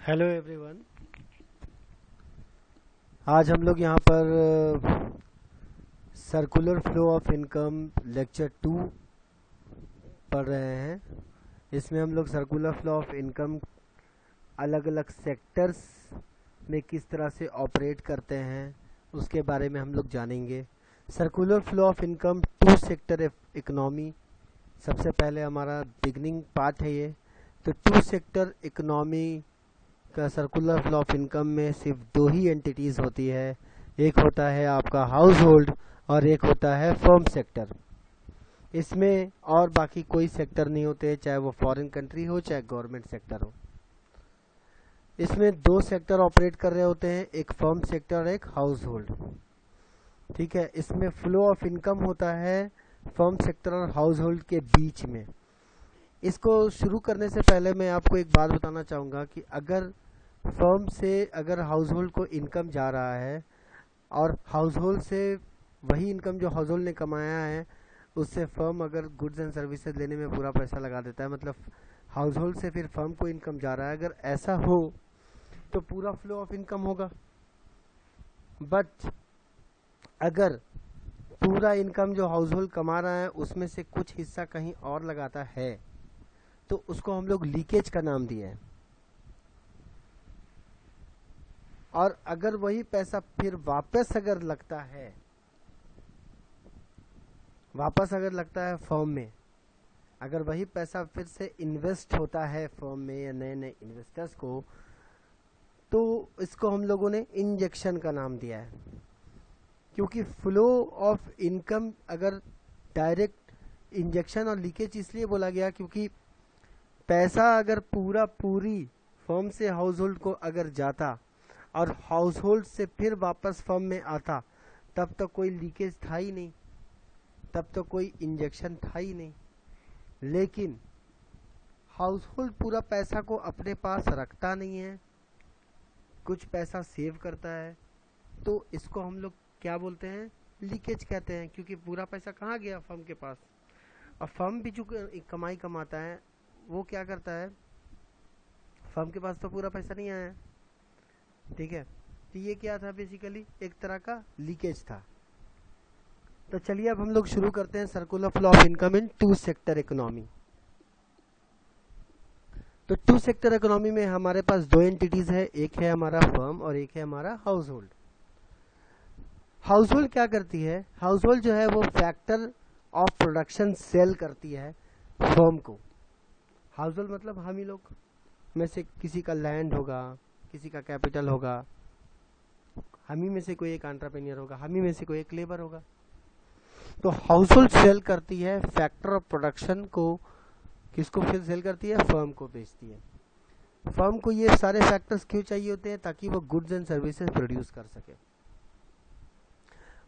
Hello everyone. आज हम लोग यहाँ पर circular flow of income lecture 2 पढ़ रहे हैं। इसमें हम लोग सर्कुलर फ्लो ऑफ इनकम अलग अलग सेक्टर्स में किस तरह से ऑपरेट करते हैं उसके बारे में हम लोग जानेंगे। Circular flow of income two sector economy सबसे पहले हमारा बिगनिंग पार्ट है ये। तो टू सेक्टर इकोनॉमी का सर्कुलर फ्लो ऑफ इनकम में सिर्फ दो ही एंटिटीज होती है, एक होता है आपका हाउस होल्ड और एक होता है फर्म सेक्टर। इसमें और बाकी कोई सेक्टर नहीं होते, चाहे वो फॉरेन कंट्री हो चाहे गवर्नमेंट सेक्टर हो। इसमें दो सेक्टर ऑपरेट कर रहे होते हैं, एक फर्म सेक्टर और एक हाउस होल्ड। ठीक है, इसमें फ्लो ऑफ इनकम होता है फर्म सेक्टर और हाउस होल्ड के बीच में। इसको शुरू करने से पहले मैं आपको एक बात बताना चाहूँगा कि अगर फर्म से अगर हाउस होल्ड को इनकम जा रहा है और हाउस होल्ड से वही इनकम जो हाउस होल्ड ने कमाया है उससे फर्म अगर गुड्स एंड सर्विसेज लेने में पूरा पैसा लगा देता है, मतलब हाउस होल्ड से फिर फर्म को इनकम जा रहा है, अगर ऐसा हो तो पूरा फ्लो ऑफ इनकम होगा। बट अगर पूरा इनकम जो हाउस होल्ड कमा रहा है उसमें से कुछ हिस्सा कहीं और लगाता है तो उसको हम लोग लीकेज का नाम दिए हैं। और अगर वही पैसा फिर वापस अगर लगता है फर्म में, अगर वही पैसा फिर से इन्वेस्ट होता है फर्म में या नए नए इन्वेस्टर्स को, तो इसको हम लोगों ने इंजेक्शन का नाम दिया है। क्योंकि फ्लो ऑफ इनकम अगर डायरेक्ट इंजेक्शन और लीकेज इसलिए बोला गया क्योंकि पैसा अगर पूरी फर्म से हाउस होल्ड को अगर जाता और हाउस होल्ड से फिर वापस फर्म में आता तब तो कोई लीकेज था ही नहीं, तब तो कोई इंजेक्शन था ही नहीं। लेकिन हाउस होल्ड पूरा पैसा को अपने पास रखता नहीं है, कुछ पैसा सेव करता है, तो इसको हम लोग क्या बोलते हैं, लीकेज कहते हैं। क्योंकि पूरा पैसा कहाँ गया, फर्म के पास। और फर्म भी जो कमाई कमाता है वो क्या करता है, फर्म के पास तो पूरा पैसा नहीं आया। ठीक है, तो ये क्या था, बेसिकली एक तरह का लीकेज था। तो चलिए अब हम लोग शुरू करते हैं circular flow of income in two sector economy. तो टू सेक्टर इकोनॉमी में हमारे पास दो एंटिटीज है, एक है हमारा फर्म और एक है हमारा हाउस होल्ड। हाउस होल्ड क्या करती है, हाउस होल्ड जो है वो फैक्टर ऑफ प्रोडक्शन सेल करती है फर्म को। हाउस होल्ड मतलब हम ही लोग में से किसी का लैंड होगा, किसी का कैपिटल होगा, हम ही में से कोई एक एंटरप्रेन्योर होगा, हम ही में से कोई एक लेबर होगा। तो हाउस होल्ड सेल करती है फैक्टर ऑफ प्रोडक्शन को, किसको फिर सेल करती है, फर्म को बेचती है। फर्म को ये सारे फैक्टर्स क्यों चाहिए होते हैं, ताकि वो गुड्स एंड सर्विसेज प्रोड्यूस कर सके।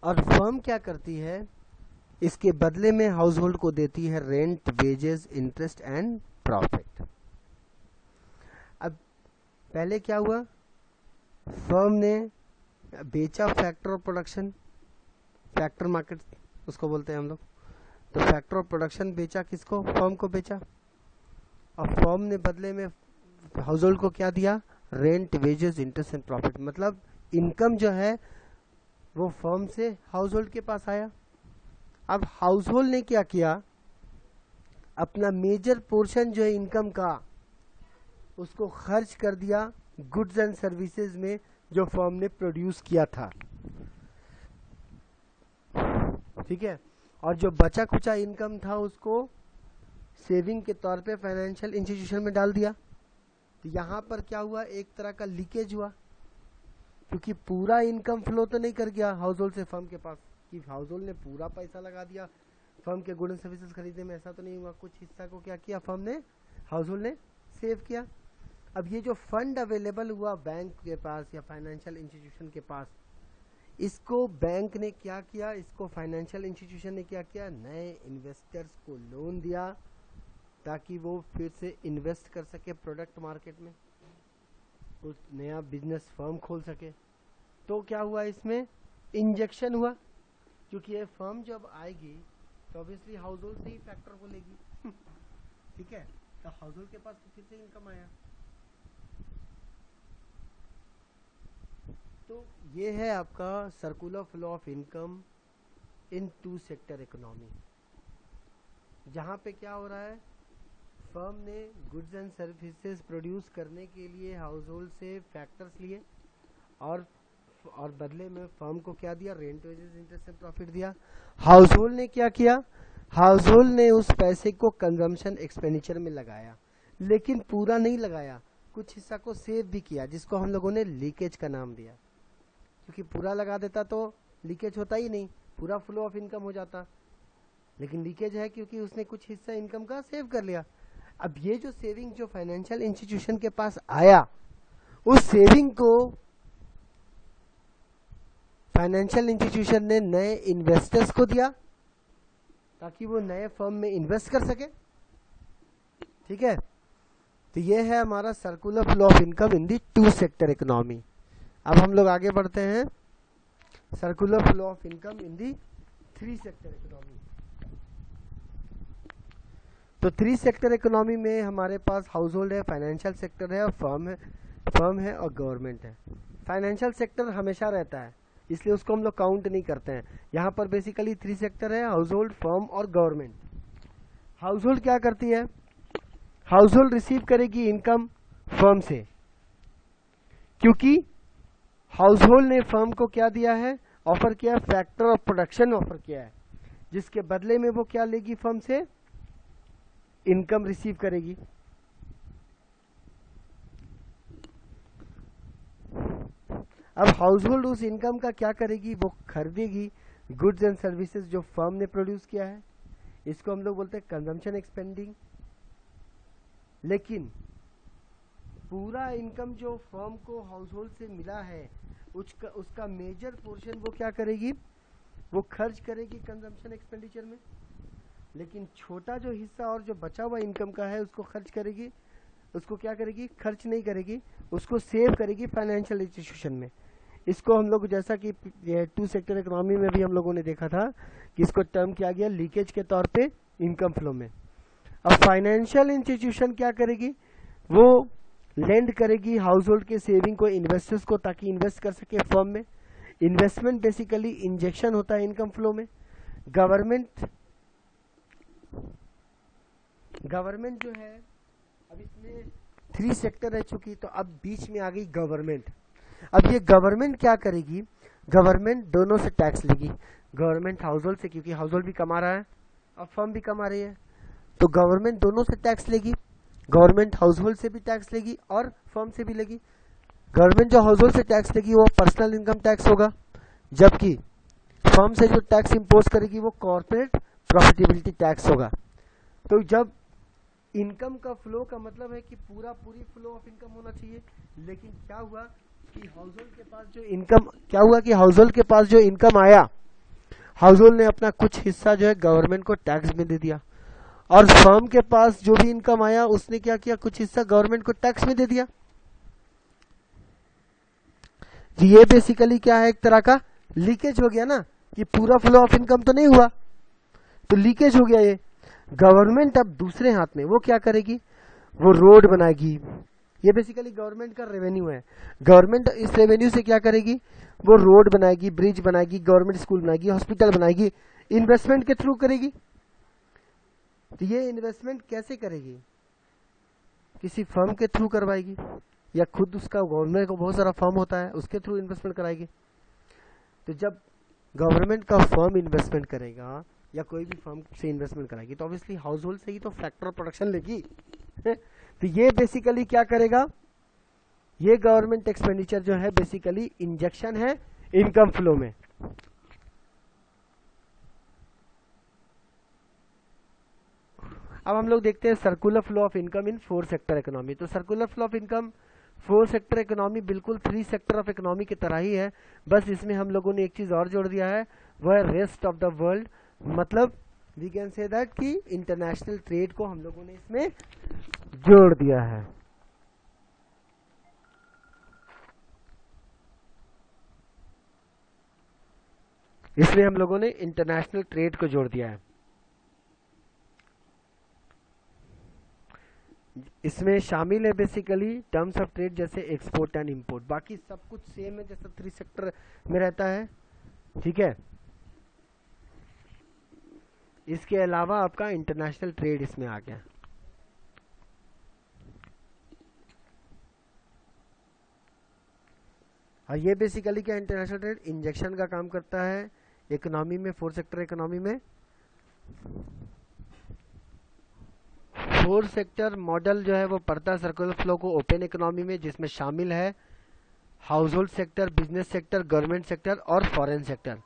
और फर्म क्या करती है, इसके बदले में हाउस होल्ड को देती है rent, wages, interest and profit. अब पहले क्या हुआ, फर्म ने बेचा factor of production, factor market उसको बोलते हैं हम लोग। तो फैक्टर ऑफ प्रोडक्शन बेचा किसको, फर्म को बेचा। और फर्म ने बदले में हाउस होल्ड को क्या दिया, rent, wages, interest and profit. मतलब इनकम जो है वो फर्म से हाउस होल्ड के पास आया। अब हाउस होल्ड ने क्या किया, अपना मेजर पोर्शन जो है इनकम का उसको खर्च कर दिया गुड्स एंड सर्विसेज में जो फर्म ने प्रोड्यूस किया था। ठीक है, और जो बचा खुचा इनकम था उसको सेविंग के तौर पे फाइनेंशियल इंस्टीट्यूशन में डाल दिया। तो यहाँ पर क्या हुआ, एक तरह का लीकेज हुआ, क्योंकि पूरा इनकम फ्लो तो नहीं कर गया हाउस होल्ड से फर्म के पास कि हाउस होल्ड ने पूरा पैसा लगा दिया फर्म के गुड्स एंड सर्विसेज खरीदने में, ऐसा तो नहीं हुआ। कुछ हिस्सा को क्या किया फर्म ने, हाउस होल्ड ने सेव किया। अब ये जो फंड अवेलेबल हुआ बैंक के पास या फाइनेंशियल इंस्टीट्यूशन के पास, इसको बैंक ने क्या किया, इसको फाइनेंशियल इंस्टीट्यूशन ने क्या किया, नए इन्वेस्टर्स को लोन दिया ताकि वो फिर से इन्वेस्ट कर सके प्रोडक्ट मार्केट में, कुछ नया बिजनेस फर्म खोल सके। तो क्या हुआ, इसमें इंजेक्शन हुआ, क्योंकि ये फर्म जब आएगी तो ऑब्वियसली हाउस होल्ड से ही फैक्टर को लेगी। ठीक है, तो हाउस होल्ड के पास तो फिर से इनकम आया। ये है आपका circular flow of income in two sector economy, जहाँ पे क्या हो रहा है, फर्म ने गुड्स एंड सर्विसेज प्रोड्यूस करने के लिए हाउस होल्ड से फैक्टर्स लिए और बदले में फर्म को क्या दिया, rent, wages, interest and profit दिया। हाउस होल्ड ने क्या किया, हाउस होल्ड ने उस पैसे को कंजम्पशन एक्सपेंडिचर में लगाया, लेकिन पूरा नहीं लगाया, कुछ हिस्सा को सेव भी किया, जिसको हम लोगों ने लीकेज का नाम दिया, क्योंकि पूरा लगा देता तो लीकेज होता ही नहीं, पूरा फ्लो ऑफ इनकम हो जाता, लेकिन लीकेज है क्योंकि उसने कुछ हिस्सा इनकम का सेव कर लिया। अब ये जो सेविंग जो फाइनेंशियल इंस्टीट्यूशन के पास आया, उस सेविंग को फाइनेंशियल इंस्टीट्यूशन ने नए इन्वेस्टर्स को दिया ताकि वो नए फर्म में इन्वेस्ट कर सके। ठीक है, तो ये है हमारा circular flow of income in the two sector economy. अब हम लोग आगे बढ़ते हैं, circular flow of income in the three sector economy. तो थ्री सेक्टर इकोनॉमी में हमारे पास हाउस होल्ड है, फाइनेंशियल सेक्टर है और फर्म है और गवर्नमेंट है। फाइनेंशियल सेक्टर हमेशा रहता है, इसलिए उसको हम लोग काउंट नहीं करते हैं। यहाँ पर बेसिकली थ्री सेक्टर है, हाउस होल्ड, फर्म और गवर्नमेंट। हाउस होल्ड क्या करती है, हाउस होल्ड रिसीव करेगी इनकम फर्म से, क्योंकि हाउस होल्ड ने फर्म को क्या दिया है, ऑफर किया है, फैक्टर ऑफ प्रोडक्शन ऑफर किया है, जिसके बदले में वो क्या लेगी, फर्म से इनकम रिसीव करेगी। अब हाउस होल्ड उस इनकम का क्या करेगी, वो खरीदेगी गुड्स एंड सर्विसेज जो फर्म ने प्रोड्यूस किया है, इसको हम लोग बोलते हैं कंजम्पशन एक्सपेंडिंग। लेकिन पूरा इनकम जो फर्म को हाउस होल्ड से मिला है, उसका मेजर पोर्शन वो क्या करेगी, वो खर्च करेगी कंजम्पशन एक्सपेंडिचर में, लेकिन छोटा जो हिस्सा और जो बचा हुआ इनकम का है उसको खर्च करेगी, उसको क्या करेगी, खर्च नहीं करेगी, उसको सेव करेगी फाइनेंशियल इंस्टीट्यूशन में। इसको हम लोग जैसा कि टू सेक्टर इकोनॉमी में भी हम लोगों ने देखा था कि इसको टर्म किया गया लीकेज के तौर पे इनकम फ्लो में। अब फाइनेंशियल इंस्टीट्यूशन क्या करेगी, वो लेंड करेगी हाउस होल्ड के सेविंग को इन्वेस्टर्स को, ताकि इन्वेस्ट कर सके फर्म में। इन्वेस्टमेंट बेसिकली इंजेक्शन होता है इनकम फ्लो में। गवर्नमेंट जो है, अब इसमें थ्री सेक्टर रह चुकी, तो अब बीच में आ गई गवर्नमेंट। अब ये गवर्नमेंट क्या करेगी, गवर्नमेंट दोनों से टैक्स लेगी, गवर्नमेंट हाउस होल्ड से, क्योंकि हाउस होल्ड भी कमा रहा है और फर्म भी कमा रही है, तो गवर्नमेंट दोनों से टैक्स लेगी। गवर्नमेंट हाउस होल्ड से भी टैक्स लेगी और फर्म से भी लेगी। गवर्नमेंट जो हाउस होल्ड से टैक्स लेगी वो पर्सनल इनकम टैक्स होगा, जबकि फर्म से जो टैक्स इम्पोज करेगी वो कॉर्पोरेट प्रॉफिटेबिलिटी टैक्स होगा। तो जब इनकम का फ्लो का मतलब है कि पूरी फ्लो ऑफ इनकम होना चाहिए, लेकिन क्या हुआ कि हाउस होल्ड के पास जो इनकम आया, हाउस होल्ड ने अपना कुछ हिस्सा जो है गवर्नमेंट को टैक्स में दे दिया, और फर्म के पास जो भी इनकम आया उसने क्या किया, कुछ हिस्सा गवर्नमेंट को टैक्स में दे दिया। ये बेसिकली क्या है, एक तरह का लीकेज हो गया ना, कि पूरा फ्लो ऑफ इनकम तो नहीं हुआ, तो लीकेज हो गया। ये गवर्नमेंट अब दूसरे हाथ में वो क्या करेगी, वो रोड बनाएगी। ये बेसिकली गवर्नमेंट का रेवेन्यू है। गवर्नमेंट इस रेवेन्यू से क्या करेगी, वो रोड बनाएगी, ब्रिज बनाएगी, गवर्नमेंट स्कूल बनाएगी, हॉस्पिटल बनाएगी, इन्वेस्टमेंट के थ्रू करेगी। तो ये इन्वेस्टमेंट कैसे करेगी, किसी फर्म के थ्रू करवाएगी, या खुद उसका गवर्नमेंट को बहुत सारा फर्म होता है उसके थ्रू इन्वेस्टमेंट कराएगी। तो जब गवर्नमेंट का फर्म इन्वेस्टमेंट करेगा या कोई भी फर्म से इन्वेस्टमेंट कराएगी, तो ऑब्वियसली हाउस होल्ड से ही तो फैक्टर ऑफ प्रोडक्शन लेगी। तो ये बेसिकली क्या करेगा, ये गवर्नमेंट एक्सपेंडिचर जो है बेसिकली इंजेक्शन है इनकम फ्लो में। अब हम लोग देखते हैं circular flow of income in four sector economy. तो circular flow of income four sector economy बिल्कुल थ्री सेक्टर ऑफ इकोनॉमी की तरह ही है, बस इसमें हम लोगों ने एक चीज और जोड़ दिया है, वह है रेस्ट ऑफ द वर्ल्ड। मतलब वी कैन से दैट कि इंटरनेशनल ट्रेड को हम लोगों ने इसमें जोड़ दिया है। इसलिए हम लोगों ने इंटरनेशनल ट्रेड को जोड़ दिया है। इसमें शामिल है बेसिकली टर्म्स ऑफ ट्रेड जैसे एक्सपोर्ट एंड इंपोर्ट, बाकी सब कुछ सेम है जैसा 3 सेक्टर में रहता है, ठीक है। इसके अलावा आपका इंटरनेशनल ट्रेड इसमें आ गया। और ये बेसिकली क्या, इंटरनेशनल ट्रेड इंजेक्शन का काम करता है इकोनॉमी में, 4 सेक्टर इकोनॉमी में। 4 सेक्टर मॉडल जो है वो पढ़ता है सर्कुलर फ्लो को ओपन इकोनॉमी में, जिसमें शामिल है house hold sector, business sector, government sector और फॉरेन सेक्टर।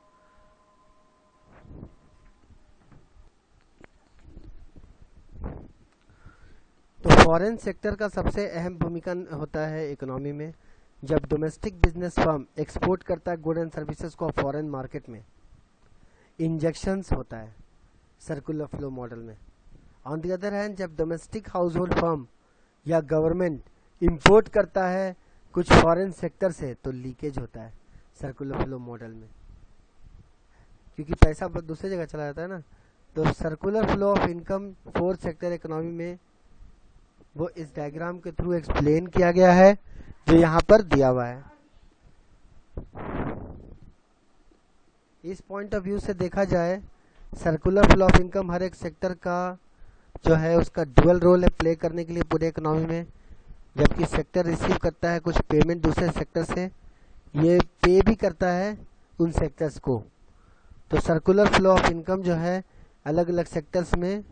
तो फॉरेन सेक्टर का सबसे अहम भूमिका होता है इकोनॉमी में, जब डोमेस्टिक बिजनेस फर्म एक्सपोर्ट करता है गुड एंड सर्विसेज को फॉरेन मार्केट में, इंजेक्शंस होता है सर्कुलर फ्लो मॉडल में। ऑन द अदर हैंड, जब डोमेस्टिक हाउस होल्ड फर्म या गवर्नमेंट इंपोर्ट करता है कुछ फॉरेन सेक्टर से, तो लीकेज होता है सर्कुलर फ्लो मॉडल में, क्योंकि पैसा दूसरी जगह चला जाता है ना। तो circular flow of income 4 sector economy में वो इस डायग्राम के थ्रू एक्सप्लेन किया गया है, जो यहाँ पर दिया हुआ है। इस पॉइंट ऑफ व्यू से देखा जाए, सर्कुलर फ्लो ऑफ इनकम हर एक सेक्टर का जो है उसका ड्यूअल रोल है प्ले करने के लिए पूरे इकोनॉमी में। जबकि सेक्टर रिसीव करता है कुछ पेमेंट दूसरे सेक्टर से, ये पे भी करता है उन सेक्टर्स को। तो सर्कुलर फ्लो ऑफ इनकम जो है अलग अलग सेक्टर्स में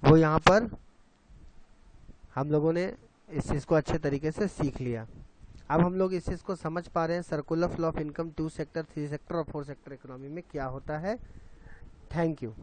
वो यहाँ पर हम लोगों ने इस चीज़ को अच्छे तरीके से सीख लिया। अब हम लोग इस चीज़ को समझ पा रहे हैं circular flow of income 2 sector, 3 sector और 4 सेक्टर इकोनॉमी में क्या होता है। Thank you.